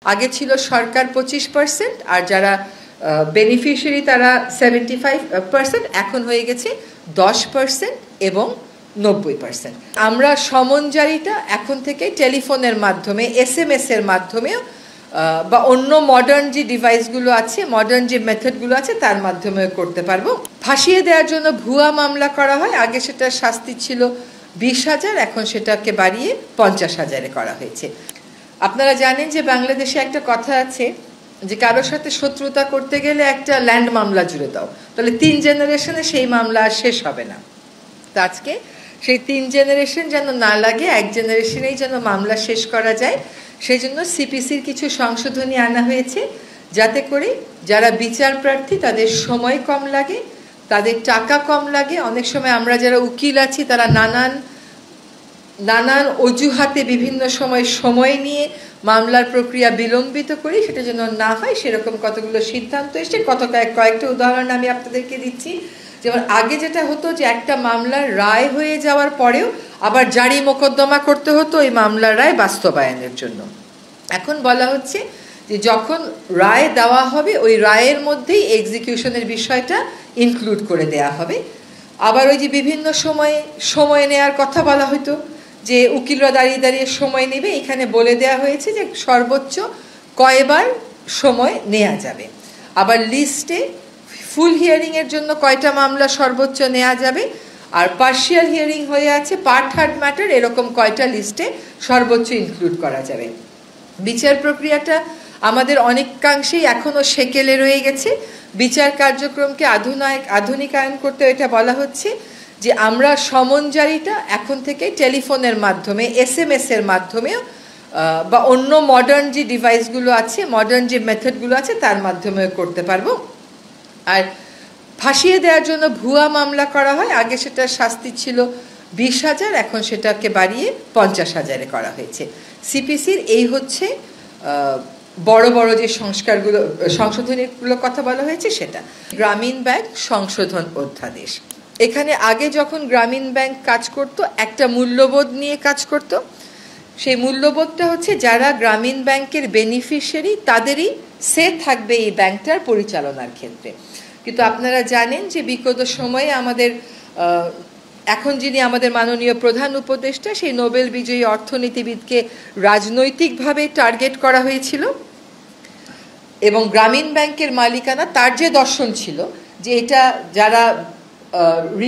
আগে ছিল সরকার 25% আর যারা বেনিফিশিয়ারি তারা 75%, এখন হয়ে গেছে 10% এবং 90%। আমরা সমনজারিটা এখন থেকে টেলিফোনের মাধ্যমে, SMS এর মাধ্যমেও বা অন্য মডার্ন যে ডিভাইসগুলো আছে, মডার্ন যে মেথডগুলো আছে তার মাধ্যমেও করতে পারবো। ফাঁসিয়ে দেওয়ার জন্য ভুয়া মামলা করা হয়, আগে সেটার শাস্তি ছিল 20,000, এখন সেটাকে বাড়িয়ে 50,000-এ করা হয়েছে। আপনারা জানেন যে বাংলাদেশে একটা কথা আছে যে কারোর সাথে শত্রুতা করতে গেলে একটা ল্যান্ড মামলা জুড়ে দাও, তাহলে 3 জেনারেশনে সেই মামলা আর শেষ হবে না। তো আজকে সেই 3 জেনারেশন যেন না লাগে, 1 জেনারেশনেই যেন মামলা শেষ করা যায়, সেই জন্য সিপিসির কিছু সংশোধনী আনা হয়েছে, যাতে করে যারা বিচার প্রার্থী তাদের সময় কম লাগে, তাদের টাকা কম লাগে। অনেক সময় আমরা যারা উকিল আছি তারা নানান অজুহাতে বিভিন্ন সময় নিয়ে মামলার প্রক্রিয়া বিলম্বিত করি, সেটা যেন না হয় সেরকম কতগুলো সিদ্ধান্ত এসছে। কয়েকটা উদাহরণ আমি আপনাদেরকে দিচ্ছি। যেমন আগে যেটা হতো যে একটা মামলার রায় হয়ে যাওয়ার পরেও আবার জারি মোকদ্দমা করতে হতো ওই মামলার রায় বাস্তবায়নের জন্য। এখন বলা হচ্ছে যে যখন রায় দেওয়া হবে ওই রায়ের মধ্যেই এক্সিকিউশনের বিষয়টা ইনক্লুড করে দেয়া হবে। আবার ওই যে বিভিন্ন সময় নেওয়ার কথা বলা হতো যে উকিলরা দাঁড়িয়ে দাঁড়িয়ে সময় নেবে, এখানে বলে দেয়া হয়েছে যে সর্বোচ্চ কয়বার সময় নেওয়া যাবে। আবার লিস্টে ফুল হিয়ারিংয়ের জন্য কয়টা মামলা সর্বোচ্চ নেওয়া যাবে, আর পার্শিয়াল হিয়ারিং হয়ে আছে, পার্ট হার্ড ম্যাটার, এরকম কয়টা লিস্টে সর্বোচ্চ ইনক্লুড করা যাবে। বিচার প্রক্রিয়াটা আমাদের অনেকাংশেই এখনও সেকেলে রয়ে গেছে। বিচার কার্যক্রমকে আধুনিকায়ন করতে এটা বলা হচ্ছে যে আমরা সমনজারিটা এখন থেকে টেলিফোনের মাধ্যমে, SMS এর মাধ্যমেও বা অন্য মডার্ন যে ডিভাইসগুলো আছে, মডার্ন যে মেথডগুলো আছে তার মাধ্যমেও করতে পারবো। আর ফাঁসিয়ে দেওয়ার জন্য ভুয়া মামলা করা হয়, আগে সেটার শাস্তি ছিল 20,000, এখন সেটাকে বাড়িয়ে 50,000-এ করা হয়েছে। সিপিসির এই হচ্ছে বড় বড় যে সংশোধনীগুলোর কথা বলা হয়েছে সেটা। গ্রামীণ ব্যাংক সংশোধন অধ্যাদেশ, এখানে আগে যখন গ্রামীণ ব্যাংক কাজ করত একটা মূল্যবোধ নিয়ে কাজ করত। সেই মূল্যবোধটা হচ্ছে যারা গ্রামীণ ব্যাংকের বেনিফিশিয়ারি তাদেরই সে থাকবে এই ব্যাংকটার পরিচালনার ক্ষেত্রে। কিন্তু আপনারা জানেন যে বিগত সময়ে এখন যিনি আমাদের মাননীয় প্রধান উপদেষ্টা, সেই নোবেল বিজয়ী অর্থনীতিবিদকে রাজনৈতিকভাবে টার্গেট করা হয়েছিল এবং গ্রামীণ ব্যাংকের মালিকানা, তার যে দর্শন ছিল যে এটা যারা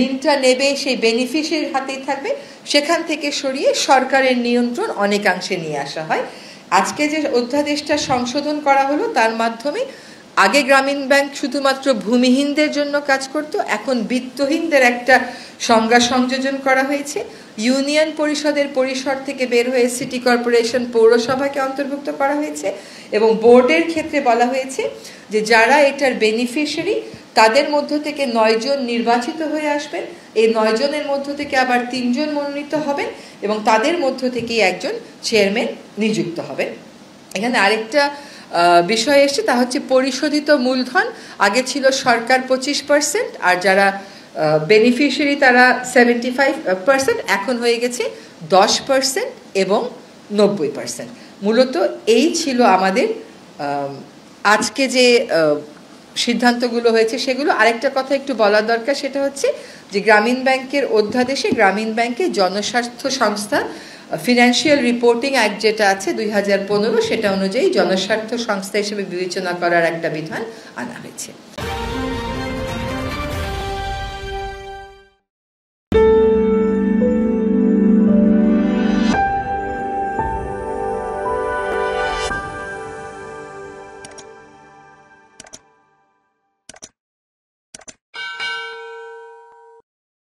ঋণটা নেবে সেই বেনিফিশিয়ারির হাতেই থাকবে, সেখান থেকে সরিয়ে সরকারের নিয়ন্ত্রণ অনেকাংশে নিয়ে আসা হয়। আজকে যে অধ্যাদেশটা সংশোধন করা হলো তার মাধ্যমে আগে গ্রামীণ ব্যাংক শুধুমাত্র ভূমিহীনদের জন্য কাজ করত, এখন বিত্তহীনদের একটা সংজ্ঞা সংযোজন করা হয়েছে। ইউনিয়ন পরিষদের পরিসর থেকে বের হয়ে সিটি কর্পোরেশন, পৌরসভাকে অন্তর্ভুক্ত করা হয়েছে এবং বোর্ডের ক্ষেত্রে বলা হয়েছে যে যারা এটার বেনিফিশিয়ারি তাদের মধ্য থেকে 9 জন নির্বাচিত হয়ে আসবেন, এই 9 জনের মধ্য থেকে আবার 3 জন মনোনীত হবেন এবং তাদের মধ্য থেকেই একজন চেয়ারম্যান নিযুক্ত হবেন। এখানে আরেকটা বিষয় এসছে, তা হচ্ছে পরিশোধিত মূলধন। আগে ছিল সরকার 25% আর যারা বেনিফিশিয়ারি তারা 75%, এখন হয়ে গেছে 10% এবং 90%। মূলত এই ছিল আমাদের আজকে যে সিদ্ধান্তগুলো হয়েছে সেগুলো। আরেকটা কথা একটু বলা দরকার, সেটা হচ্ছে যে গ্রামীণ ব্যাংকের অধ্যাদেশে গ্রামীণ ব্যাংকের জনস্বার্থ সংস্থা ফিনান্সিয়াল রিপোর্টিং অ্যাক্ট যেটা আছে 2015, সেটা অনুযায়ী জনস্বার্থ সংস্থা হিসেবে বিবেচনা করার একটা বিধান আনা হয়েছে।